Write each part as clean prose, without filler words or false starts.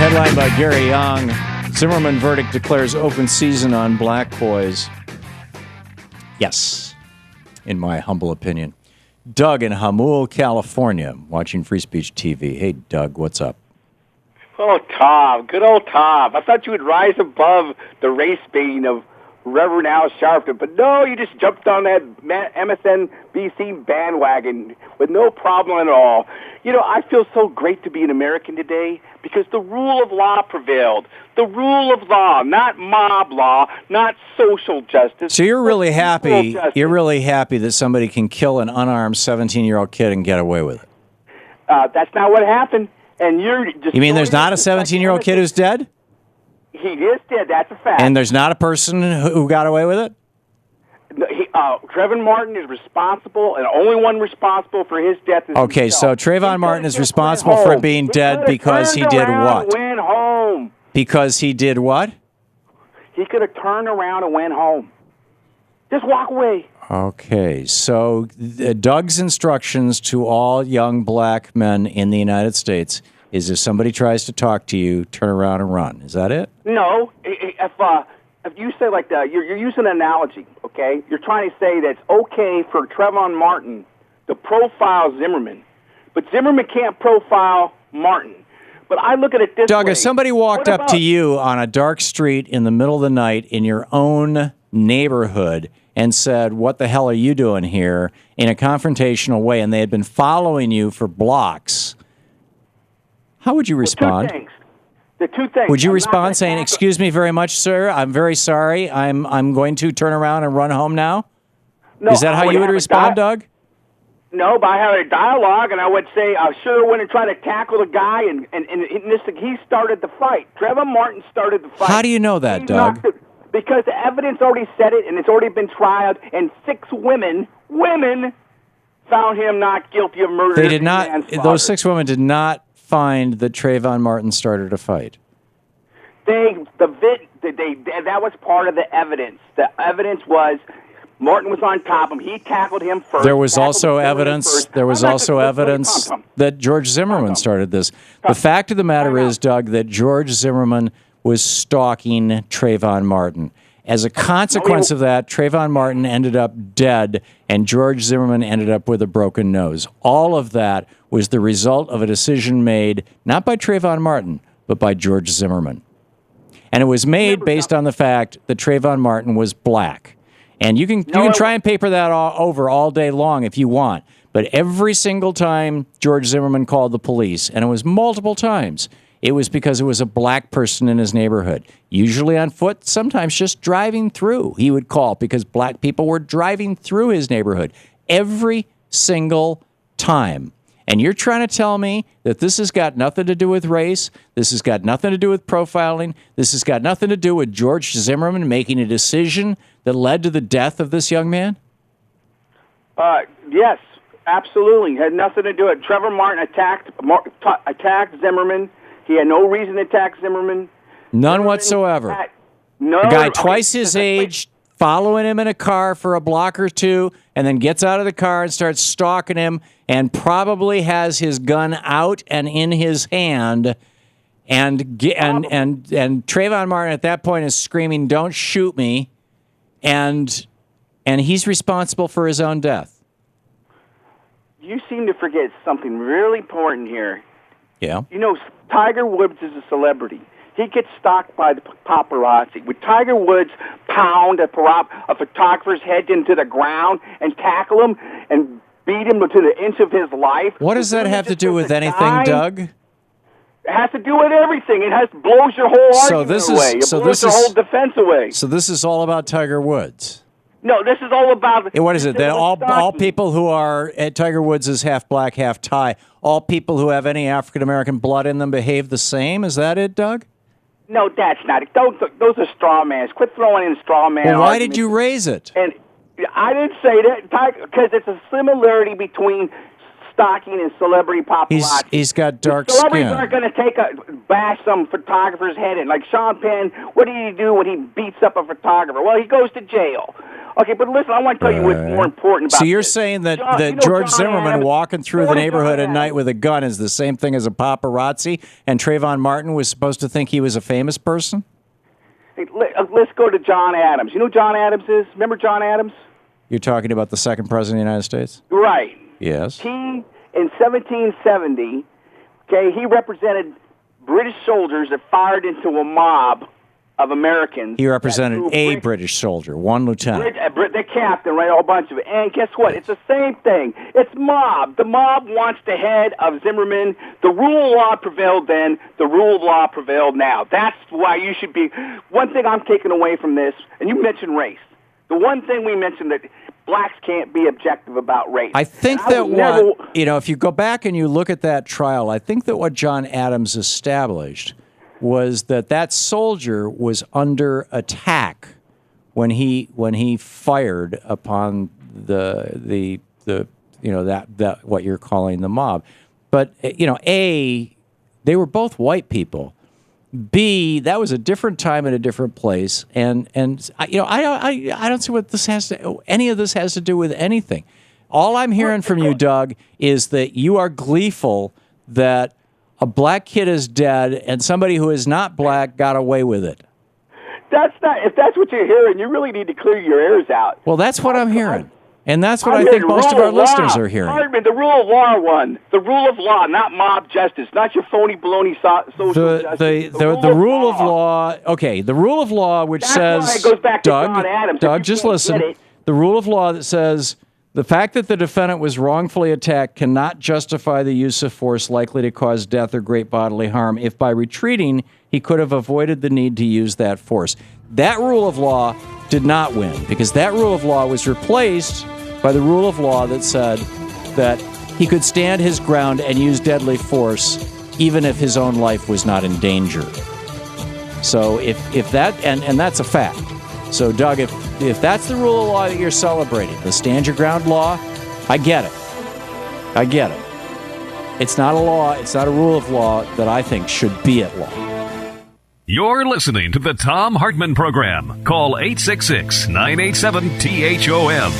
Headline by Gary Young. Zimmerman verdict declares open season on black boys. Yes, in my humble opinion. Doug in Hamul, California, watching Free Speech TV. Hey, Doug, what's up? Oh, Tom. Good old Tom. I thought you would rise above the race baiting of Reverend Al Sharpton, but no, you just jumped on that MSNBC bandwagon with no problem at all. You know, I feel so great to be an American today because the rule of law prevailed. The rule of law, not mob law, not social justice. So you're really happy. You're really happy that somebody can kill an unarmed 17-year-old kid and get away with it. That's not what happened. And you're just. You mean there's not a 17-year-old kid who's dead? He is dead. That's a fact. And there's not a person who got away with it? Trayvon Martin is responsible, and only one responsible for his death is okay, himself. so Trayvon Martin is responsible for being dead because he did what? Went home. Because he did what? He could have turned around and went home. Just walk away. Okay, so Doug's instructions to all young black men in the United States is if somebody tries to talk to you, turn around and run. Is that it? No. If you say like that, you're using an analogy, okay? You're trying to say that it's okay for Trayvon Martin to profile Zimmerman, but Zimmerman can't profile Martin. But I look at it this way. Doug, if somebody walked up to you on a dark street in the middle of the night in your own neighborhood and said, "What the hell are you doing here?" in a confrontational way, and they had been following you for blocks, how would you respond? The two things. Would you respond saying, "Excuse me very much, sir. I'm very sorry. I'm going to turn around and run home now"? No, is that how you would respond, Doug? No, but I had a dialogue, and I would say I sure wouldn't try to tackle the guy, and he started the fight. Trayvon Martin started the fight. How do you know that, Doug? Because the evidence already said it, and it's already been tried, and 6 women found him not guilty of murder. They did not. Those 6 women did not find that Trayvon Martin started a fight. That was part of the evidence. The evidence was Martin was on top of him. He tackled him first. There was also evidence. There was also evidence that George Zimmerman started this. The fact of the matter is, Doug, that George Zimmerman was stalking Trayvon Martin. As a consequence of that, Trayvon Martin ended up dead, and George Zimmerman ended up with a broken nose. All of that was the result of a decision made not by Trayvon Martin, but by George Zimmerman. And it was made based on the fact that Trayvon Martin was black. And you can try and paper that over all day long if you want. But every single time George Zimmerman called the police, and it was multiple times, it was because it was a black person in his neighborhood, usually on foot, sometimes just driving through. He would call because black people were driving through his neighborhood every single time. And you're trying to tell me that this has got nothing to do with race, this has got nothing to do with profiling, this has got nothing to do with George Zimmerman making a decision that led to the death of this young man? Yes, absolutely. It had nothing to do with it. Trayvon Martin attacked Zimmerman. He had no reason to attack Zimmerman. None whatsoever. A guy twice his age, following him in a car for a block or two, and then gets out of the car and starts stalking him, and probably has his gun out and in his hand, and Trayvon Martin at that point is screaming, "Don't shoot me," and he's responsible for his own death. You seem to forget something really important here. Yeah. You know, Tiger Woods is a celebrity. He gets stalked by the paparazzi. Would Tiger Woods pound a photographer's head into the ground and tackle him and beat him to the inch of his life? What does that have to do with anything, Doug? It has to do with everything. It blows your whole argument away. It blows your whole defense away. So this is all about Tiger Woods. No, this is all about... What is it? That all people who are... Tiger Woods is half black, half Thai. All people who have any African-American blood in them behave the same? Is that it, Doug? No, that's not it. Those are straw mans. Quit throwing in straw man Well, why did you raise it? And I didn't say that, because it's a similarity between stalking and celebrity paparazzi. He's got dark skin. Celebrities aren't going to bash some photographer's head in. Like Sean Penn, what did he do when he beats up a photographer? Well, he goes to jail. Okay, but listen, I want to tell you what's more important about So you're this. saying that, John, that you know George John Zimmerman Adams, walking through the John neighborhood at Adams. night with a gun is the same thing as a paparazzi, and Trayvon Martin was supposed to think he was a famous person? Hey, let's go to John Adams. You know who John Adams is? Remember John Adams? You're talking about the second president of the United States? Right. Yes. He, in 1770, okay, he represented British soldiers that fired into a mob of Americans. He represented a British soldier, one lieutenant. The captain, right, a whole bunch of it. And guess what? It's the same thing. It's mob. The mob wants the head of Zimmerman. The rule of law prevailed then. The rule of law prevailed now. That's why you should be. One thing I'm taking away from this, and you mentioned race. The one thing we mentioned that blacks can't be objective about race. I think if you go back and you look at that trial, I think that what John Adams established was that soldier was under attack when he fired upon the that what you're calling the mob. But A, they were both white people. B, that was a different time and a different place, and I don't see what any of this has to do with anything. All I'm hearing from you, Doug, is that you are gleeful that a black kid is dead and somebody who is not black got away with it. If that's what you're hearing, you really need to clear your ears out. Well, that's what I'm hearing. And that's what I think most of our listeners are hearing. Hartmann, the rule of law won. The rule of law, not mob justice, not your phony baloney social justice. The rule of law. Okay, the rule of law, which says, why it goes back to John Adams. Doug, just listen. The rule of law that says the fact that the defendant was wrongfully attacked cannot justify the use of force likely to cause death or great bodily harm if by retreating he could have avoided the need to use that force. That rule of law did not win because that rule of law was replaced by the rule of law that said that he could stand his ground and use deadly force even if his own life was not in danger. So if that, and that's a fact. So Doug, if that's the rule of law that you're celebrating, the stand your ground law, I get it. I get it. It's not a law, it's not a rule of law that I think should be at law. You're listening to the Thom Hartmann Program. Call 866-987-THOM.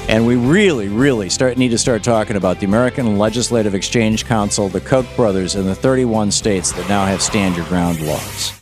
And we really need to start talking about the American Legislative Exchange Council, the Koch brothers, and the 31 states that now have stand your ground laws.